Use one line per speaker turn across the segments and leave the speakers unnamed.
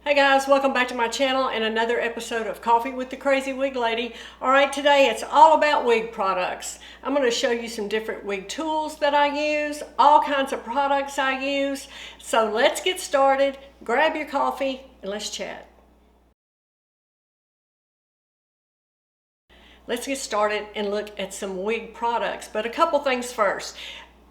Hey guys, welcome back to my channel and another episode of Coffee with the Crazy Wig Lady. Alright, today it's all about wig products. I'm going to show you some different wig tools that I use, all kinds of products I use. So let's get started, grab your coffee, and let's chat. Let's get started and look at some wig products, but a couple things first.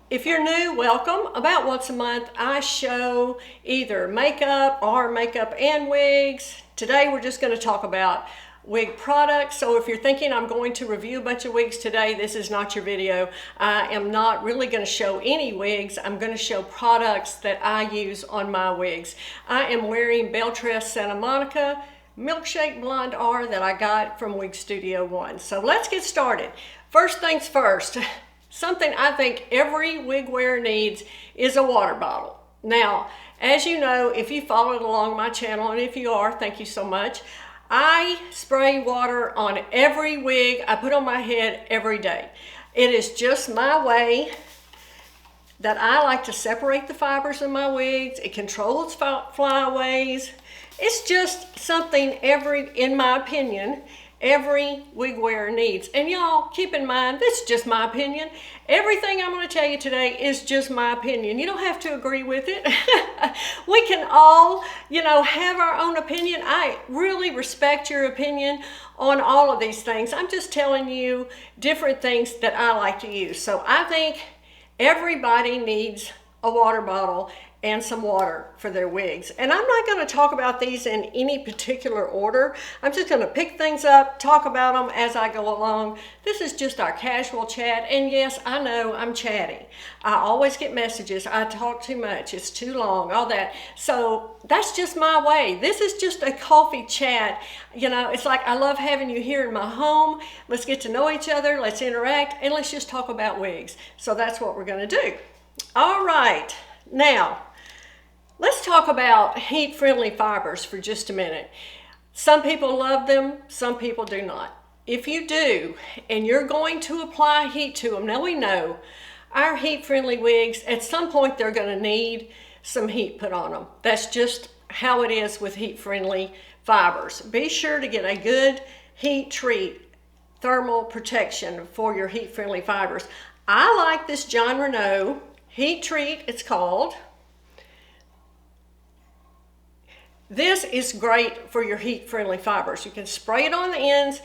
If you're new, welcome. About once a month, I show either makeup or makeup and wigs. Today, we're just going to talk about wig products. So if you're thinking I'm going to review a bunch of wigs today, this is not your video. I am not really going to show any wigs. I'm going to show products that I use on my wigs. I am wearing Belle Tress Santa Monica MilkShake Blonde R that I got from Wig Studio One. So let's get started. First things first. Something I think every wig wearer needs is a water bottle. Now, as you know, if you followed along my channel, and if you are, thank you so much, I spray water on every wig I put on my head every day. It is just my way that I like to separate the fibers in my wigs. It controls flyaways. It's just something in my opinion, every wig wearer needs. And y'all, keep in mind, this is just my opinion. Everything I'm going to tell you today is just my opinion. You don't have to agree with it. We can all, have our own opinion. I really respect your opinion on all of these things. I'm just telling you different things that I like to use. So I think everybody needs a water bottle and some water for their wigs. And I'm not going to talk about these in any particular order. I'm just going to pick things up, talk about them as I go along. This is just our casual chat. And yes, I know I'm chatty. I always get messages. I talk too much. It's too long, all that. So that's just my way. This is just a coffee chat. It's like I love having you here in my home. Let's get to know each other. Let's interact. And let's just talk about wigs. So that's what we're going to do. All right. Now, let's talk about heat-friendly fibers for just a minute. Some people love them, some people do not. If you do, and you're going to apply heat to them, now we know our heat-friendly wigs, at some point they're going to need some heat put on them. That's just how it is with heat-friendly fibers. Be sure to get a good heat treat, thermal protection for your heat-friendly fibers. I like this John Renault Heat Treat, it's called. This is great for your heat-friendly fibers. You can spray it on the ends.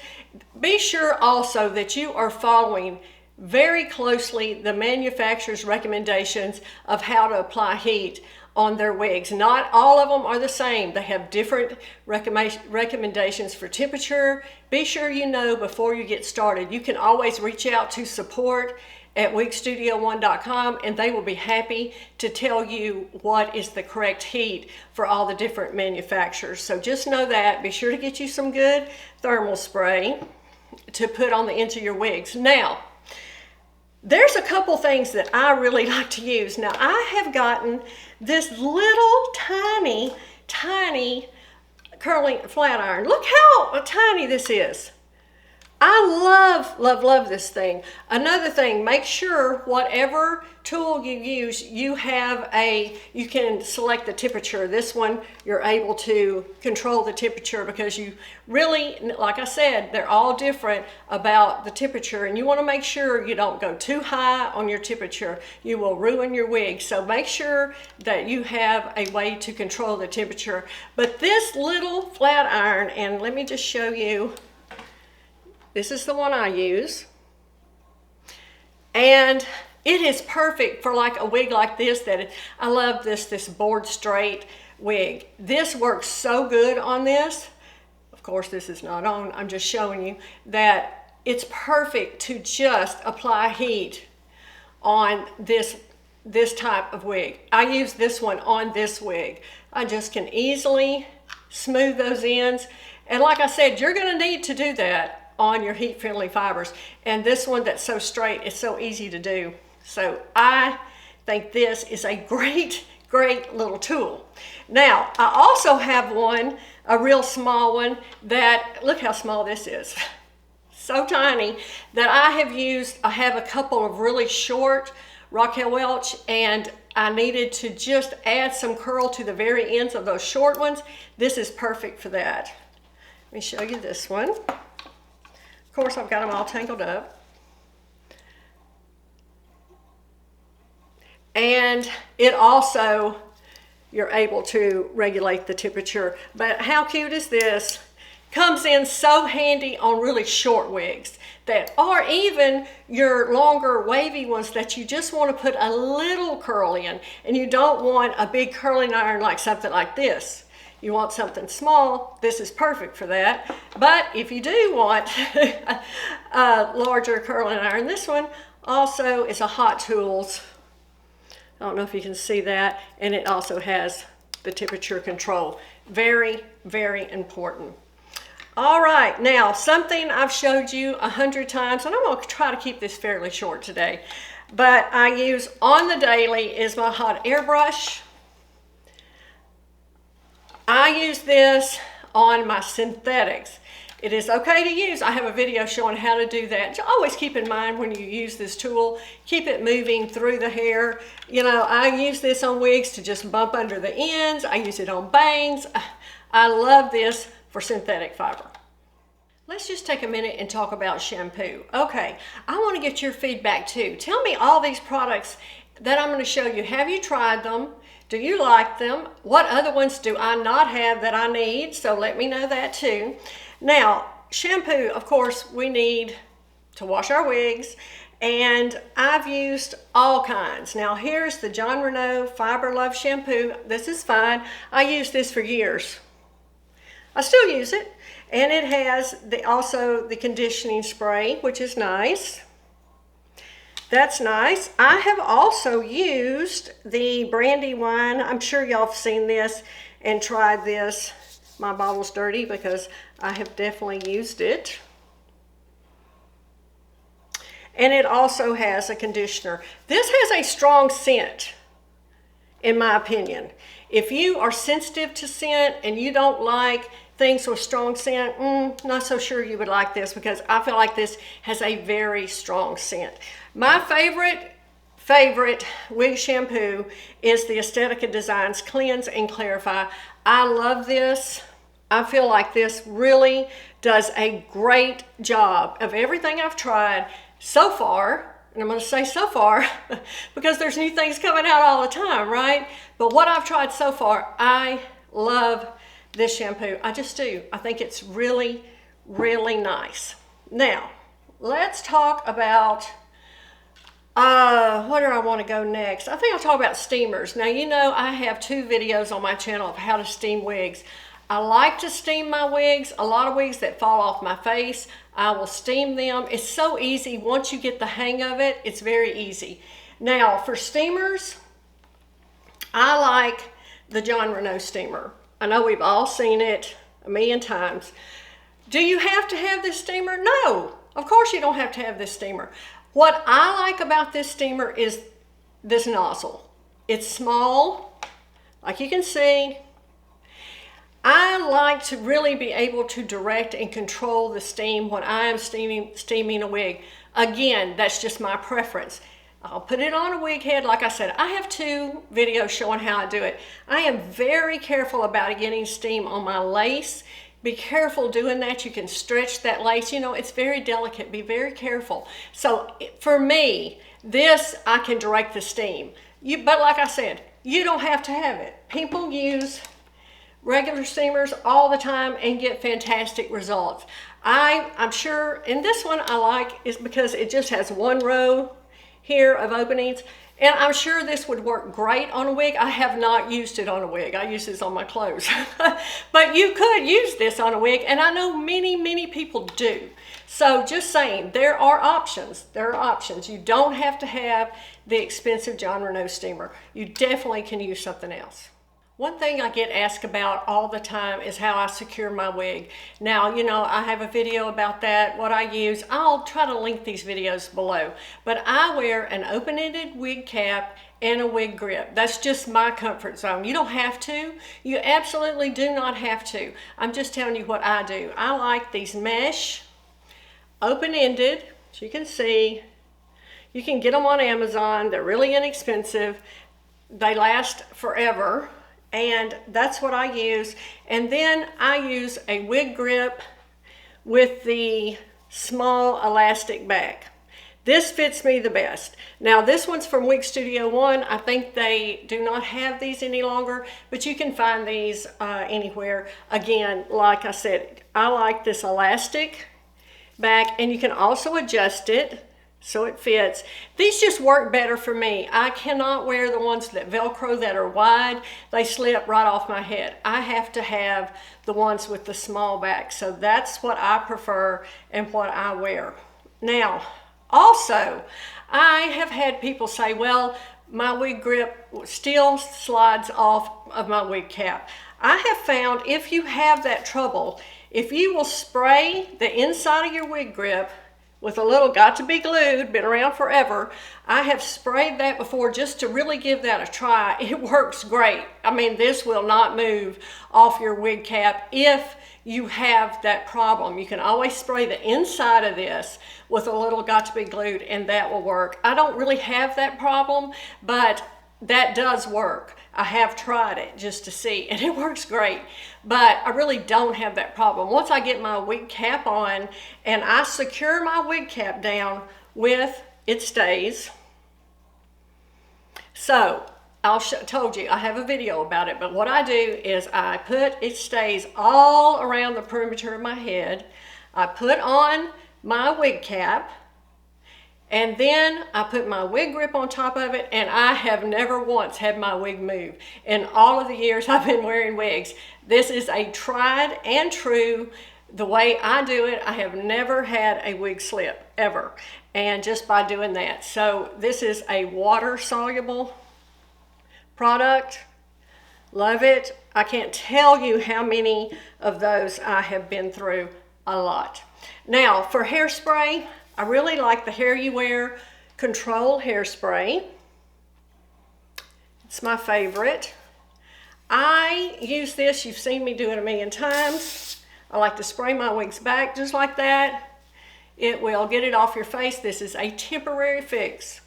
Be sure also that you are following very closely the manufacturer's recommendations of how to apply heat on their wigs. Not all of them are the same. They have different recommendations for temperature. Be sure you know before you get started. You can always reach out to support at wigstudio1.com and they will be happy to tell you what is the correct heat for all the different manufacturers. So just know that. Be sure to get you some good thermal spray to put on the ends of your wigs. Now, there's a couple things that I really like to use. Now, I have gotten this little tiny curling flat iron. Look how tiny this is. I love this thing. Another thing, make sure whatever tool you use, you can select the temperature. This one, you're able to control the temperature because you really, like I said, they're all different about the temperature, and you want to make sure you don't go too high on your temperature. You will ruin your wig. So make sure that you have a way to control the temperature. But this little flat iron, and let me just show you. This is the one I use, and it is perfect for like a wig like this. I love this board straight wig. This works so good on this. Of course, this is not on. I'm just showing you that it's perfect to just apply heat on this type of wig. I use this one on this wig. I just can easily smooth those ends, and like I said, you're going to need to do that on your heat-friendly fibers. And this one that's so straight, it's so easy to do. So I think this is a great little tool. Now, I also have one, a real small one, that, look how small this is. So tiny, that I have used. I have a couple of really short Raquel Welch, and I needed to just add some curl to the very ends of those short ones, this is perfect for that. Let me show you this one. Of course, I've got them all tangled up. And it also, you're able to regulate the temperature. But how cute is this? Comes in so handy on really short wigs, that, or even your longer wavy ones that you just want to put a little curl in, and you don't want a big curling iron like something like this. You want something small, this is perfect for that. But if you do want a larger curling iron, this one also is a Hot Tools. I don't know if you can see that, and it also has the temperature control. Very, very important. All right, now something I've showed you 100 times, and I'm going to try to keep this fairly short today, but I use on the daily is my hot air brush. I use this on my synthetics. It is okay to use. I have a video showing how to do that. Always keep in mind when you use this tool, keep it moving through the hair. You know, I use this on wigs to just bump under the ends. I use it on bangs. I love this for synthetic fiber. Let's just take a minute and talk about shampoo. Okay, I want to get your feedback too. Tell me all these products that I'm going to show you. Have you tried them? Do you like them? What other ones do I not have that I need? So let me know that too. Now, shampoo, of course, we need to wash our wigs, and I've used all kinds. Now, here's the Jon Renau Fiber Love Shampoo. This is fine. I used this for years. I still use it, and it has also the conditioning spray, which is nice. That's nice. I have also used the Brandywine. I'm sure y'all have seen this and tried this. My bottle's dirty because I have definitely used it. And it also has a conditioner. This has a strong scent, in my opinion. If you are sensitive to scent and you don't like things with strong scent, not so sure you would like this, because I feel like this has a very strong scent. My favorite wig shampoo is the Aesthetica Designs Cleanse and Clarify. I love this. I feel like this really does a great job of everything I've tried so far. And I'm going to say so far because there's new things coming out all the time, right? But what I've tried so far, I love this shampoo. I just do. I think it's really, really nice. Now, let's talk about, where do I want to go next? I think I'll talk about steamers. Now, you know, I have 2 videos on my channel of how to steam wigs. I like to steam my wigs. A lot of wigs that fall off my face, I will steam them. It's so easy. Once you get the hang of it, it's very easy. Now, for steamers, I like the Jon Renau steamer. I know we've all seen it a million times. Do you have to have this steamer? No, of course you don't have to have this steamer. What I like about this steamer is this nozzle. It's small, like you can see. I like to really be able to direct and control the steam when I am steaming a wig. Again, that's just my preference. I'll put it on a wig head. Like I said, I have 2 videos showing how I do it. I am very careful about getting steam on my lace. Be careful doing that. You can stretch that lace. You know, it's very delicate. Be very careful. So for me, this, I can direct the steam. But like I said, you don't have to have it. People use regular steamers all the time and get fantastic results. I'm sure, and this one I like is because it just has 1 row here of openings, and I'm sure this would work great on a wig. I have not used it on a wig. I use this on my clothes. But you could use this on a wig, and I know many people do. So just saying, there are options. There are options. You don't have to have the expensive Jon Renau steamer. You definitely can use something else. One thing I get asked about all the time is how I secure my wig. Now, you know, I have a video about that, what I use. I'll try to link these videos below. But I wear an open-ended wig cap and a wig grip. That's just my comfort zone. You don't have to. You absolutely do not have to. I'm just telling you what I do. I like these mesh, open-ended, as you can see. You can get them on Amazon. They're really inexpensive. They last forever, and that's what I use. And then I use a wig grip with the small elastic back. This fits me the best. Now this one's from Wig Studio One. I think they do not have these any longer, but you can find these anywhere. Again, like I said, I like this elastic back, and you can also adjust it so it fits. These just work better for me. I cannot wear the ones that Velcro that are wide. They slip right off my head. I have to have the ones with the small back. So that's what I prefer and what I wear. Now, also, I have had people say, well, my wig grip still slides off of my wig cap. I have found if you have that trouble, if you will spray the inside of your wig grip with a little got to be glued, been around forever. I have sprayed that before just to really give that a try. It works great. I mean, this will not move off your wig cap if you have that problem. You can always spray the inside of this with a little got to be glued, and that will work. I don't really have that problem, but that does work. I have tried it just to see, and it works great, but I really don't have that problem. Once I get my wig cap on and I secure my wig cap down with, it stays. So told you I have a video about it, but what I do is I put, it stays all around the perimeter of my head. I put on my wig cap, and then I put my wig grip on top of it, and I have never once had my wig move. In all of the years I've been wearing wigs, this is a tried and true, the way I do it. I have never had a wig slip, ever. And just by doing that. So this is a water soluble product. Love it. I can't tell you how many of those I have been through, a lot. Now for hairspray, I really like the Hair You Wear Control Hairspray. It's my favorite. I use this, you've seen me do it a million times. I like to spray my wigs back just like that. It will get it off your face. This is a temporary fix.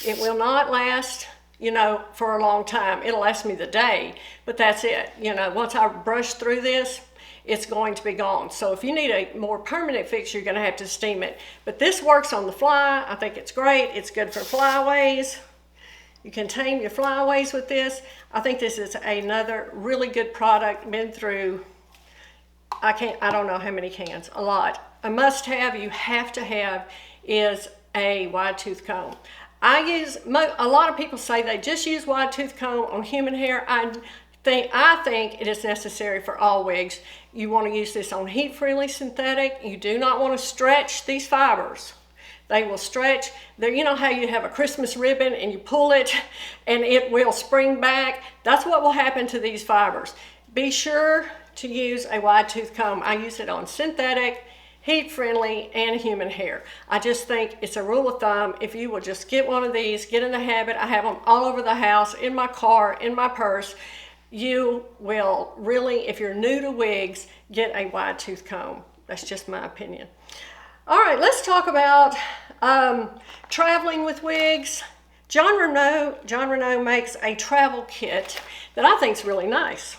It will not last, you know, for a long time. It'll last me the day, but that's it. You know, once I brush through this, it's going to be gone. So if you need a more permanent fix, you're gonna have to steam it. But this works on the fly. I think it's great. It's good for flyaways. You can tame your flyaways with this. I think this is another really good product. Been through, I don't know how many cans, a lot. A must have, you have to have, is a wide tooth comb. A lot of people say they just use wide tooth comb on human hair. I think it is necessary for all wigs. You want to use this on heat-friendly synthetic. You do not want to stretch these fibers. They will stretch. You know how you have a Christmas ribbon and you pull it and it will spring back? That's what will happen to these fibers. Be sure to use a wide tooth comb. I use it on synthetic, heat-friendly, and human hair. I just think it's a rule of thumb. If you will just get one of these, get in the habit. I have them all over the house, in my car, in my purse. You will really, if you're new to wigs, get a wide tooth comb. That's just my opinion. All right, let's talk about traveling with wigs. John Renault makes a travel kit that I think is really nice.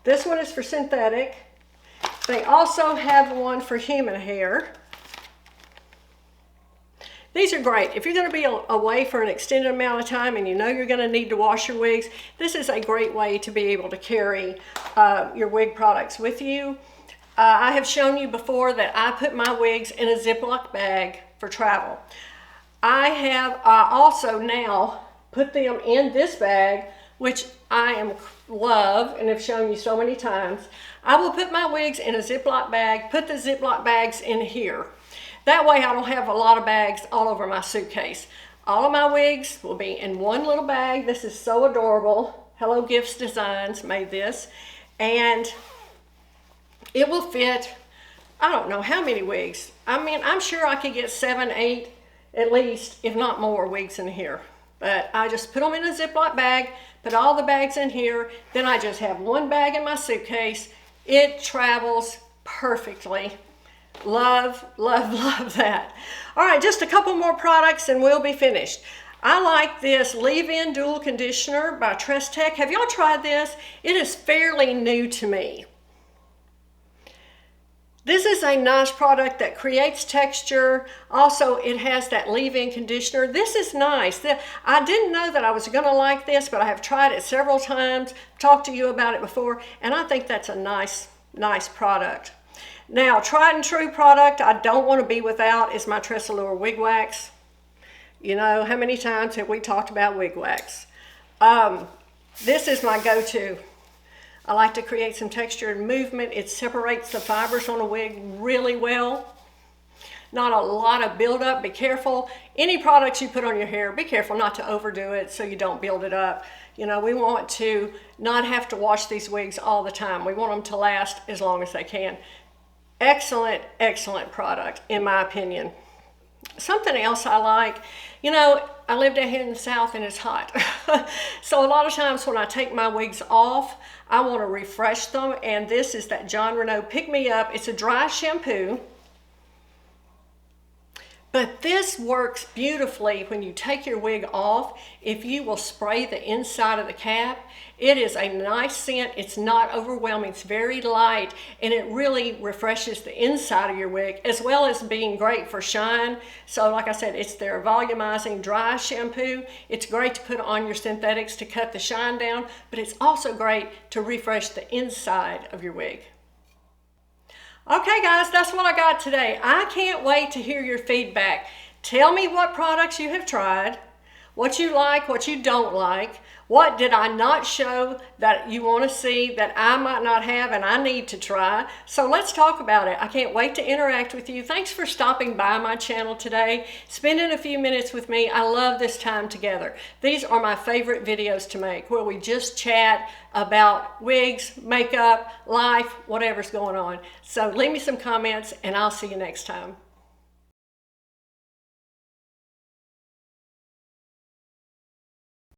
This one is for synthetic. They also have one for human hair. These are great. If you're going to be away for an extended amount of time and you know you're going to need to wash your wigs, this is a great way to be able to carry your wig products with you. I have shown you before that I put my wigs in a Ziploc bag for travel. I have also now put them in this bag, which I love and have shown you so many times. I will put my wigs in a Ziploc bag, put the Ziploc bags in here. That way I don't have a lot of bags all over my suitcase. All of my wigs will be in one little bag. This is so adorable. Hello Gifts Designs made this. And it will fit, I don't know how many wigs. I mean, I'm sure I could get 7, 8 at least, if not more, wigs in here. But I just put them in a Ziploc bag, put all the bags in here, then I just have one bag in my suitcase. It travels perfectly. Love, love, love that. All right, just a couple more products and we'll be finished. I like this leave-in dual conditioner by Tress Tech. Have y'all tried this? It is fairly new to me. This is a nice product that creates texture. Also, it has that leave-in conditioner. This is nice. I didn't know that I was going to like this, but I have tried it several times, talked to you about it before, and I think that's a nice product. Now, tried and true product I don't want to be without is my Tress-Allure Wig Wax. You know, how many times have we talked about wig wax? This is my go-to. I like to create some texture and movement. It separates the fibers on a wig really well. Not a lot of buildup. Be careful. Any products you put on your hair, be careful not to overdo it so you don't build it up. You know, we want to not have to wash these wigs all the time. We want them to last as long as they can. Excellent, excellent product, in my opinion. Something else I like, you know, I live down here in the South and it's hot. So a lot of times when I take my wigs off, I want to refresh them, and this is that John Renaud Pick Me Up. It's a dry shampoo, but this works beautifully when you take your wig off. If you will spray the inside of the cap, it is a nice scent. It's not overwhelming. It's very light, and it really refreshes the inside of your wig, as well as being great for shine. So like I said, it's their volumizing dry shampoo. It's great to put on your synthetics to cut the shine down, but it's also great to refresh the inside of your wig. Okay guys, that's what I got today. I can't wait to hear your feedback. Tell me what products you have tried, what you like, what you don't like. What did I not show that you want to see that I might not have and I need to try? So let's talk about it. I can't wait to interact with you. Thanks for stopping by my channel today, spending a few minutes with me. I love this time together. These are my favorite videos to make, where we just chat about wigs, makeup, life, whatever's going on. So leave me some comments and I'll see you next time.